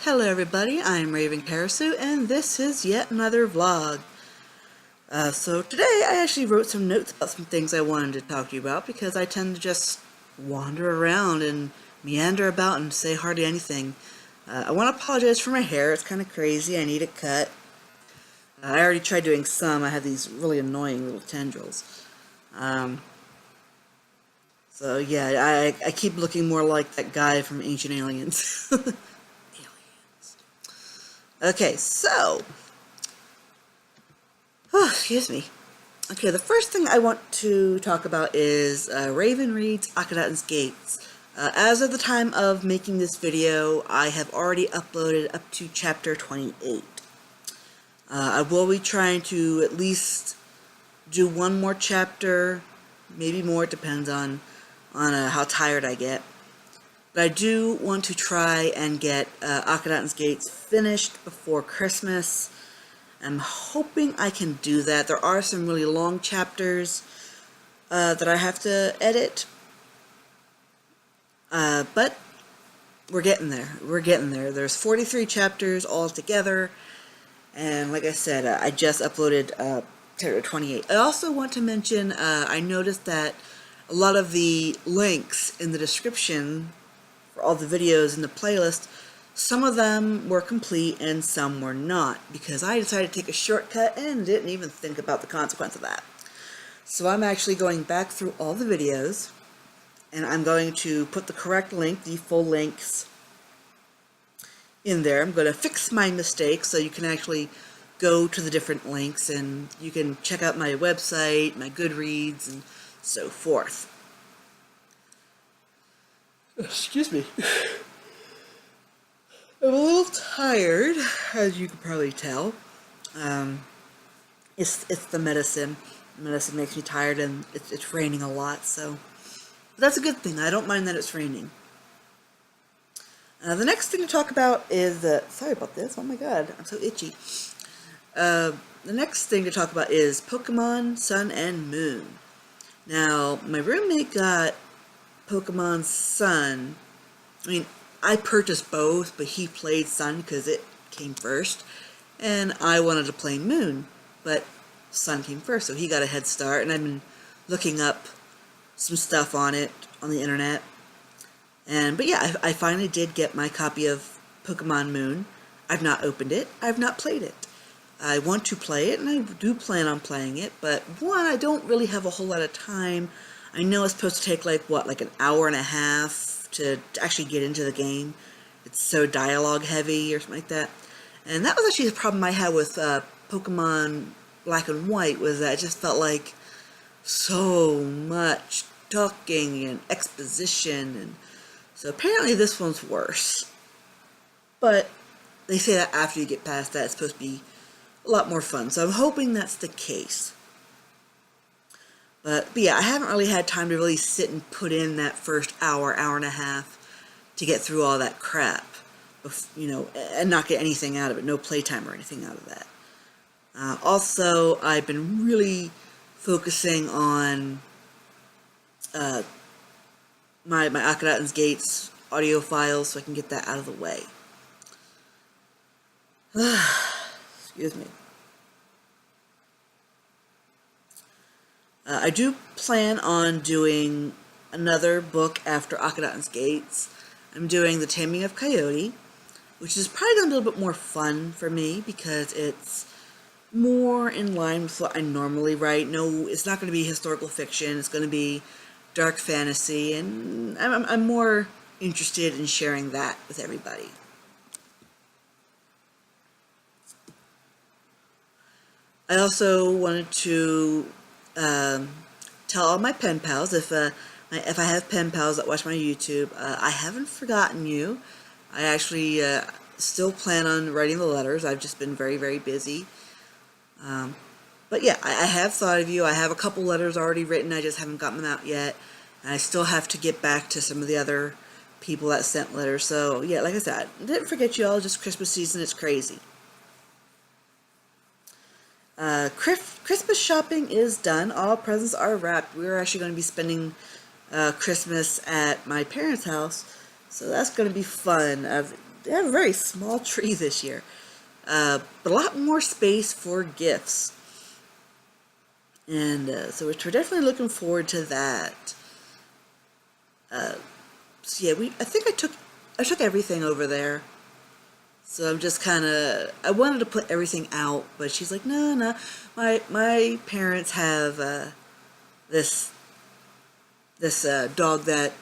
Hello everybody, I'm Ravyn Reads, and this is yet another vlog. So today I actually wrote some notes about some things I wanted to talk to you about because I tend to just wander around and meander about and say hardly anything. I want to apologize for my hair, it's kind of crazy, I need it cut. I already tried doing some, I have these really annoying little tendrils. So yeah, I keep looking more like that guy from Ancient Aliens. Okay, so, excuse me. Okay, the first thing I want to talk about is Ravyn Reads Akhenaten's Gates. As of the time of making this video, I have already uploaded up to chapter 28. I will be trying to at least do one more chapter, maybe more, it depends on how tired I get. But I do want to try and get Akhenaten's Gates finished before Christmas. I'm hoping I can do that. There are some really long chapters that I have to edit. But we're getting there. We're getting there. There's 43 chapters all together. And like I said, I just uploaded chapter 28. I also want to mention, I noticed that a lot of the links in the description for all the videos in the playlist, some of them were complete and some were not, because I decided to take a shortcut and didn't even think about the consequence of that. So I'm actually going back through all the videos, and I'm going to put the correct link, the full links, in there. I'm going to fix my mistakes so you can actually go to the different links and you can check out my website, my Goodreads, and so forth. Excuse me. I'm a little tired, as you can probably tell. It's the medicine. The medicine makes me tired, and it's raining a lot, so but that's a good thing. I don't mind that it's raining. The next thing to talk about is sorry about this. Oh my god, I'm so itchy. The next thing to talk about is Pokemon Sun and Moon. Now, my roommate got Pokemon Sun. I mean, I purchased both, but he played Sun because it came first, and I wanted to play Moon, but Sun came first, so he got a head start, and I've been looking up some stuff on it on the internet. But yeah, I finally did get my copy of Pokemon Moon. I've not opened it. I've not played it. I want to play it, and I do plan on playing it, but one, I don't really have a whole lot of time. I know it's supposed to take like an hour and a half to actually get into the game. It's so dialogue heavy or something like that. And that was actually the problem I had with Pokemon Black and White, was that it just felt like so much talking and exposition, and so apparently this one's worse. But they say that after you get past that, it's supposed to be a lot more fun, so I'm hoping that's the case. But yeah, I haven't really had time to really sit and put in that first hour and a half to get through all that crap, and not get anything out of it, no playtime or anything out of that. Also, I've been really focusing on my Akhenaten's Gates audio files so I can get that out of the way. Excuse me. I do plan on doing another book after Akhenaten's Gates. I'm doing The Taming of Coyote, which is probably going to be a little bit more fun for me because it's more in line with what I normally write. No, it's not going to be historical fiction. It's going to be dark fantasy, and I'm more interested in sharing that with everybody. I also wanted to tell all my pen pals, if I have pen pals that watch my YouTube, I haven't forgotten you. I actually still plan on writing the letters. I've just been very, very busy. But yeah, I have thought of you. I have a couple letters already written. I just haven't gotten them out yet. And I still have to get back to some of the other people that sent letters. So yeah, like I said, I didn't forget you all. Just Christmas season, it's crazy. Christmas shopping is done. All presents are wrapped. We're actually going to be spending Christmas at my parents' house, so that's going to be fun. they have a very small tree this year, but a lot more space for gifts. And so we're definitely looking forward to that. So yeah, I think I took everything over there. So I'm just kind of, I wanted to put everything out, but she's like, no, no, my parents have this dog that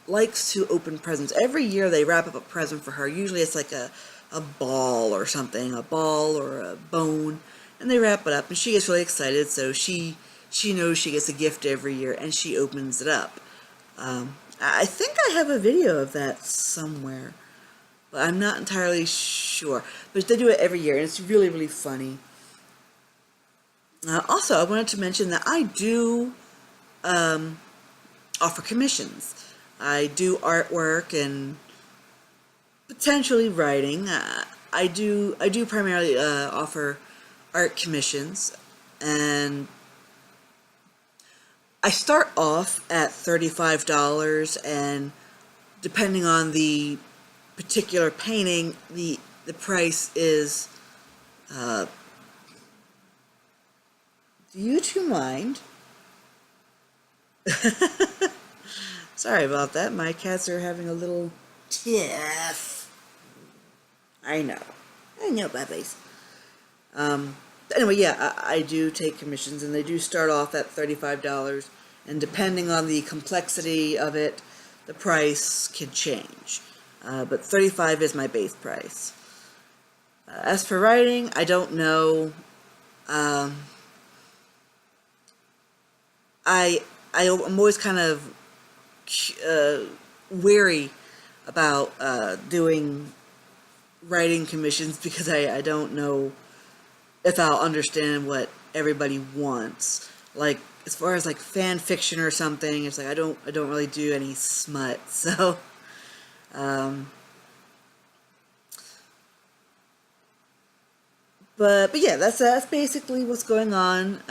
likes to open presents. Every year they wrap up a present for her. Usually it's like a ball or something, a ball or a bone, and they wrap it up, and she gets really excited. So she knows she gets a gift every year, and she opens it up. I think I have a video of that somewhere, but I'm not entirely sure. But they do it every year, and it's really, really funny. Also, I wanted to mention that I do offer commissions. I do artwork and potentially writing. I do primarily offer art commissions, and I start off at $35, and depending on the particular painting, the price is. Do you two mind? Sorry about that. My cats are having a little tiff. I know, babies. Anyway, yeah, I do take commissions, and they do start off at $35, and depending on the complexity of it, the price can change. But $35 is my base price. As for writing, I don't know. I'm always kind of wary about doing writing commissions because I don't know if I'll understand what everybody wants. Like, as far as like fan fiction or something, it's like I don't really do any smut. So but yeah, that's basically what's going on.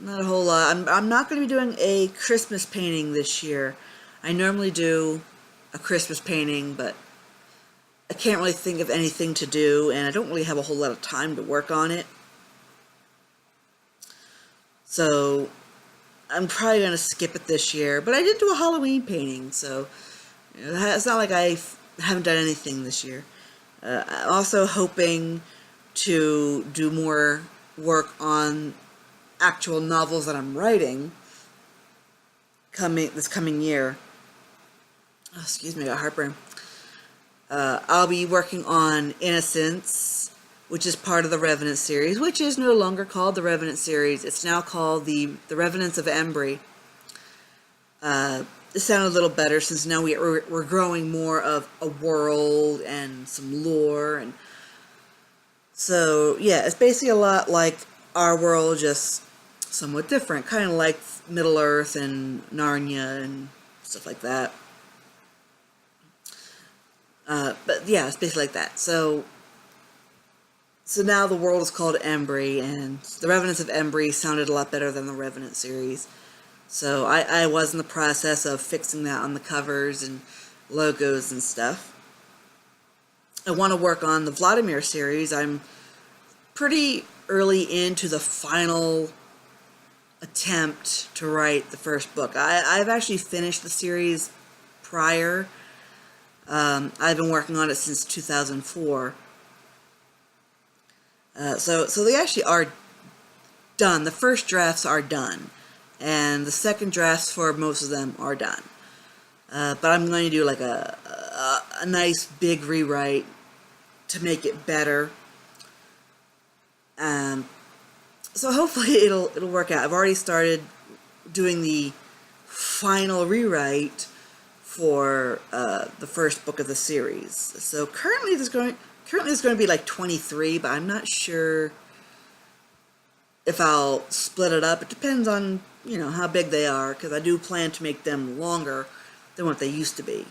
Not a whole lot. I'm not going to be doing a Christmas painting this year. I normally do a Christmas painting, but I can't really think of anything to do, and I don't really have a whole lot of time to work on it. So I'm probably going to skip it this year, but I did do a Halloween painting, so it's not like I haven't done anything this year. I'm also hoping to do more work on actual novels that I'm writing this coming year. Oh, excuse me, I got heartburn. I'll be working on Innocence, which is part of the Revenant series, which is no longer called the Revenant series. It's now called the Revenants of Embry. It sounded a little better since now we're growing more of a world and some lore, and so yeah, it's basically a lot like our world, just somewhat different, kind of like Middle Earth and Narnia and stuff like that. But yeah, it's basically like that. So now the world is called Embry, and the Revenants of Embry sounded a lot better than the Revenant series. So I was in the process of fixing that on the covers and logos and stuff. I want to work on the Vladimir series. I'm pretty early into the final attempt to write the first book. I've actually finished the series prior. I've been working on it since 2004. So they actually are done. The first drafts are done, and the second drafts for most of them are done. But I'm going to do like a nice big rewrite to make it better. So hopefully it'll work out. I've already started doing the final rewrite for the first book of the series. So currently there's going to be like 23, but I'm not sure if I'll split it up. It depends on how big they are, because I do plan to make them longer than what they used to be.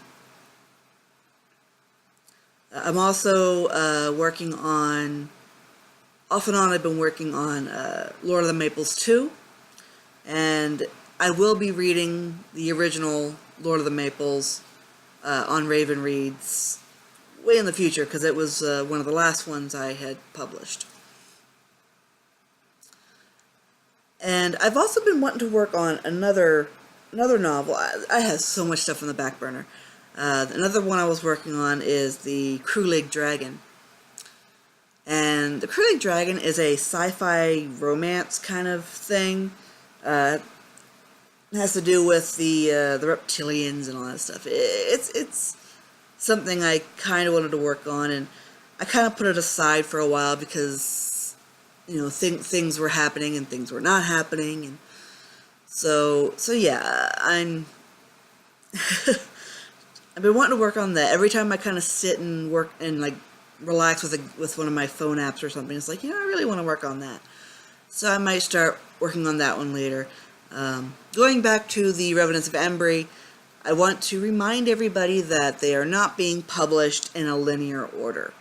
I'm also working on, off and on I've been working on Lord of the Maples 2, and I will be reading the original Lord of the Maples on Ravyn Reads way in the future because it was one of the last ones I had published. And I've also been wanting to work on another novel. I have so much stuff on the back burner. Another one I was working on is the Crew-League Dragon. And the Crew-League Dragon is a sci-fi romance kind of thing. It has to do with the reptilians and all that stuff. It's something I kind of wanted to work on, and I kind of put it aside for a while because, you know, things were happening and things were not happening, and so yeah, I've been wanting to work on that. Every time I kind of sit and work and like relax with one of my phone apps or something, it's like, you know, I really want to work on that. So I might start working on that one later. Going back to the Revenants of Embry, I want to remind everybody that they are not being published in a linear order.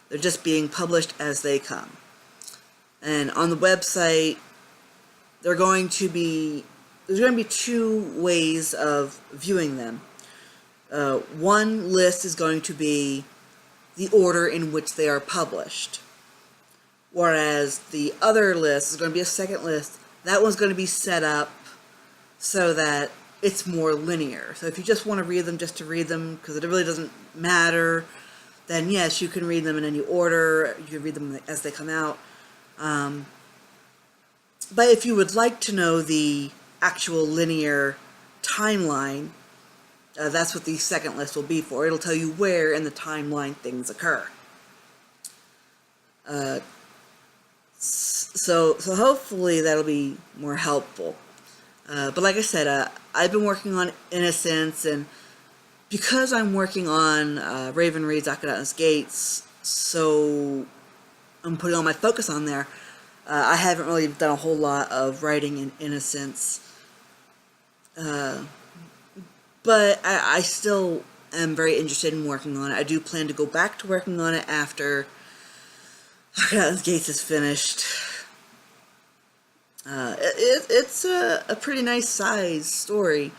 They're just being published as they come. And on the website, there's going to be 2 ways of viewing them. One list is going to be the order in which they are published, whereas the other list is going to be a second list. That one's going to be set up so that it's more linear. So if you just want to read them just to read them, because it really doesn't matter, then yes, you can read them in any order. You can read them as they come out. But if you would like to know the actual linear timeline, that's what the second list will be for. It'll tell you where in the timeline things occur. So hopefully that'll be more helpful. But like I said, I've been working on Innocence, and because I'm working on Ravyn Reads, Akhenaten's Gates, so I'm putting all my focus on there. I haven't really done a whole lot of writing in Innocence, but I still am very interested in working on it. I do plan to go back to working on it after Akhenaten's Gates is finished. It's a pretty nice size story,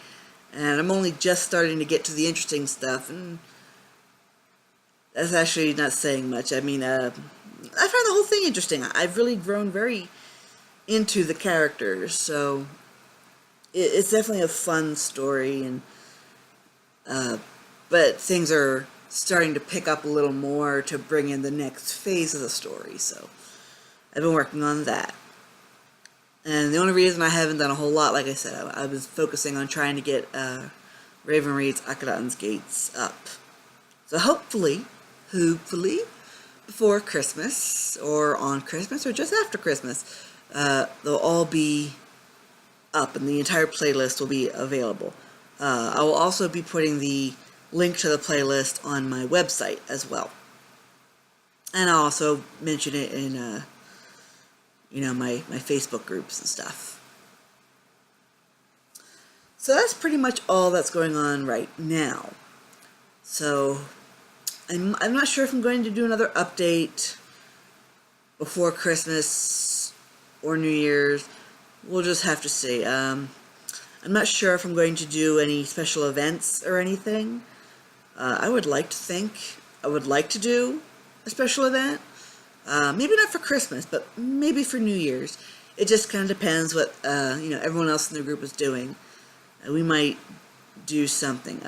and I'm only just starting to get to the interesting stuff, and that's actually not saying much. I mean, I found the whole thing interesting. I've really grown very into the characters, so it's definitely a fun story, and but things are starting to pick up a little more to bring in the next phase of the story, so I've been working on that. And the only reason I haven't done a whole lot, like I said, I was focusing on trying to get Ravyn Reads, Akhenaten's Gates up. So hopefully, before Christmas, or on Christmas, or just after Christmas, they'll all be up, and the entire playlist will be available. I will also be putting the link to the playlist on my website as well. And I'll also mention it in my Facebook groups and stuff. So that's pretty much all that's going on right now. So I'm not sure if I'm going to do another update before Christmas or New Year's. We'll just have to see. I'm not sure if I'm going to do any special events or anything. I would like to think I would like to do a special event. Maybe not for Christmas, but maybe for New Year's. It just kind of depends what everyone else in the group is doing. We might do something.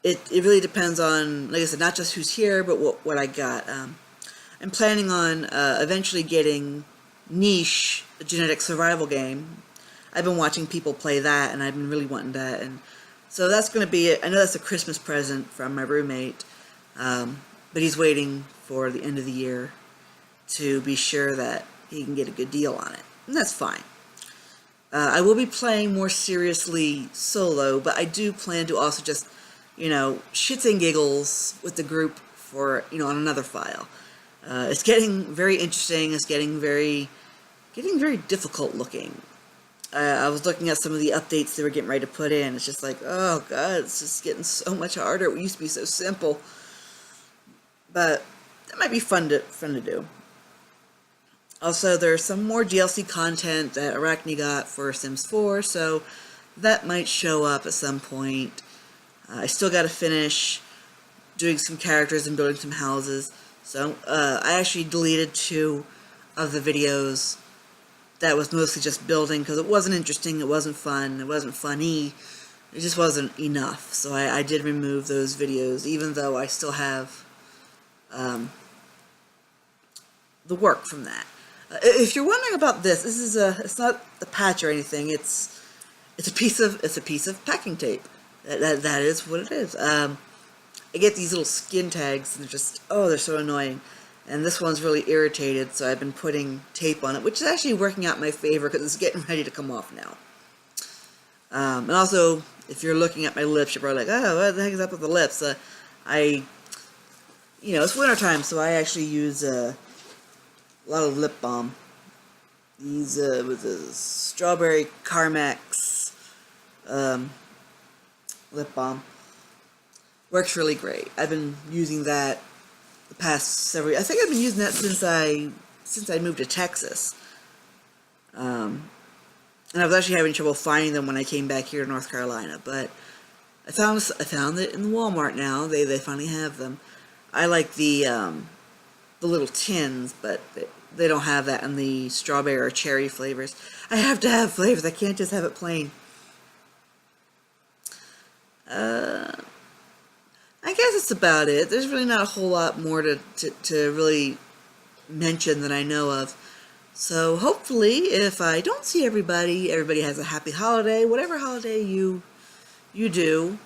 It really depends on, like I said, not just who's here, but what I got. I'm planning on eventually getting Niche, a genetic survival game. I've been watching people play that, and I've been really wanting that, and so that's going to be it. I know that's a Christmas present from my roommate, but he's waiting for the end of the year to be sure that he can get a good deal on it, and that's fine. I will be playing more seriously solo, but I do plan to also just, shits and giggles with the group for, on another file. It's getting very interesting. It's getting very difficult looking. I was looking at some of the updates they were getting ready to put in. It's just like, oh god, it's just getting so much harder. It used to be so simple. But that might be fun to do. Also, there's some more DLC content that Arachne got for Sims 4, so that might show up at some point. I still got to finish doing some characters and building some houses. So I actually deleted 2 of the videos that was mostly just building because it wasn't interesting, it wasn't fun, it wasn't funny, it just wasn't enough. So I did remove those videos, even though I still have the work from that. If you're wondering about this, it's not a patch or anything. It's a piece of packing tape. That is what it is. I get these little skin tags, and they're so annoying. And this one's really irritated, so I've been putting tape on it, which is actually working out in my favor because it's getting ready to come off now. And also, if you're looking at my lips, you're probably like, oh, what the heck is up with the lips? It's wintertime, so I actually use a lot of lip balm. These with the strawberry Carmex lip balm. Works really great. I've been using that the past several. I think I've been using that since I moved to Texas. And I was actually having trouble finding them when I came back here to North Carolina, but I found it in the Walmart now. They finally have them. I like the little tins, but they don't have that in the strawberry or cherry flavors. I have to have flavors. I can't just have it plain. I guess that's about it. There's really not a whole lot more to really mention that I know of. So hopefully, if I don't see everybody has a happy holiday, whatever holiday you do.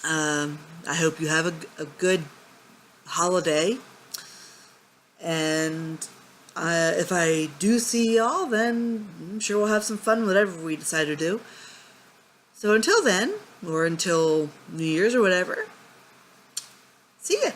I hope you have a good holiday. And if I do see y'all, then I'm sure we'll have some fun, whatever we decide to do. So until then, or until New Year's or whatever, see ya.